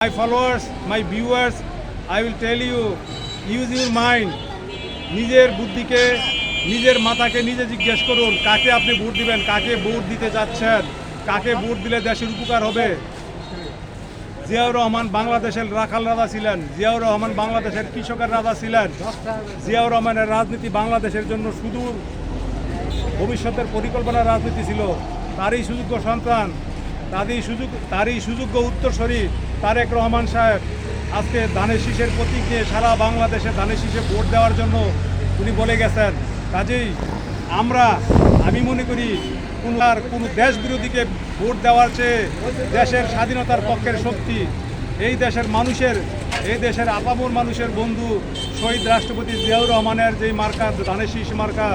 My followers, my viewers, I will tell you, use your mind. নিজের বুদ্ধিকে, নিজের মাথাকে নিজে জিজ্ঞেস করুন, কাকে আপনি ভোট দিবেন, কাকে ভোট দিতে যাচ্ছেন, কাকে ভোট দিলে দেশের উপকার হবে। জিয়াউর রহমান বাংলাদেশের রাখাল রাজা ছিলেন, জিয়াউর রহমান বাংলাদেশের কৃষকের রাজা ছিলেন। জিয়াউর রহমানের রাজনীতি বাংলাদেশের জন্য সুদূর ভবিষ্যতের পরিকল্পনার রাজনীতি ছিল। তারই সুযোগ্য সন্তান, তারই সুযোগ্য উত্তরসূরি তারেক রহমান সাহেব আজকে ধানের শীষের প্রতীক নিয়ে সারা বাংলাদেশে ধানের শীষে ভোট দেওয়ার জন্য উনি বলে গেছেন। কাজেই আমি মনে করি কোনো দেশ বিরোধীকে ভোট দেওয়ার চেয়ে দেশের স্বাধীনতার পক্ষের শক্তি, এই দেশের আপামর মানুষের বন্ধু শহীদ রাষ্ট্রপতি জিয়াউর রহমানের যেই মার্কা ধানের শীষ মার্কা,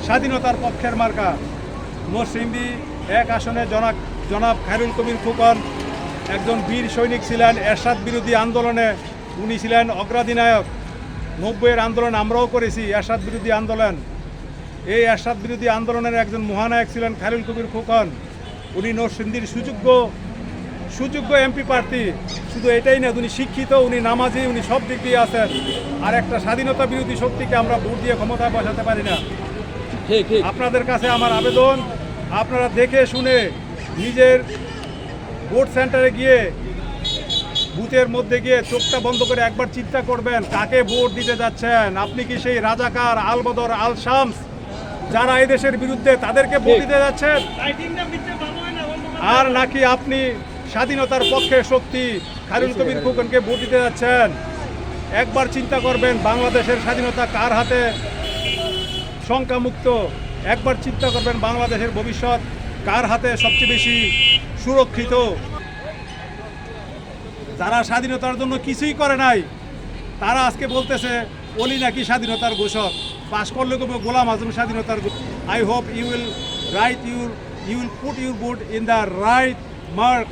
স্বাধীনতার পক্ষের মার্কা। নরসিংদী এক আসনে জনাব খায়রুল কবির খোকন একজন বীর সৈনিক ছিলেন। এরশাদ বিরোধী আন্দোলনে উনি ছিলেন অগ্রাধিনায়ক। 90-এর আন্দোলন আমরাও করেছি, এরশাদ বিরোধী আন্দোলন। এই এরশাদ বিরোধী আন্দোলনের একজন মহানায়ক ছিলেন খায়রুল কবির খোকন। উনি নরসিংদীর সুযোগ্য এমপি প্রার্থী। শুধু এটাই না, উনি শিক্ষিত, উনি নামাজি, উনি সব দিক দিয়ে আছেন। আর একটা স্বাধীনতা বিরোধী শক্তিকে আমরা ভোট দিয়ে ক্ষমতায় বসাতে পারি না। আপনাদের কাছে আমার আবেদন, আপনারা দেখে শুনে নিজের ভোট সেন্টারে গিয়ে, বুথের মধ্যে গিয়ে চোখটা বন্ধ করে একবার চিন্তা করবেন, কাকে ভোট দিতে যাচ্ছেন। আপনি কি সেই রাজাকার, আল বদর, আল শামস যারা এই দেশের বিরুদ্ধে, তাদেরকে ভোট দিতে যাচ্ছেন, আর নাকি আপনি স্বাধীনতার পক্ষে শক্তি খায়রুল কবির খোকনকে ভোট দিতে যাচ্ছেন? একবার চিন্তা করবেন, বাংলাদেশের স্বাধীনতা কার হাতে শঙ্কামুক্ত। একবার চিন্তা করবেন, বাংলাদেশের ভবিষ্যৎ কার হাতে সবচেয়ে বেশি সুরক্ষিত। যারা স্বাধীনতার জন্য কিছুই করে নাই, তারা আজকে বলতেছে ওলি নাকি স্বাধীনতার ঘোষক। পাশ করলে কবে গোলাম আজম স্বাধীনতার। I hope you will put your vote in the right mark.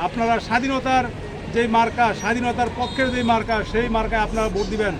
আপনারা স্বাধীনতার যেই মার্কা, স্বাধীনতার পক্ষের যেই মার্কা, সেই মার্কায় আপনারা ভোট দিবেন।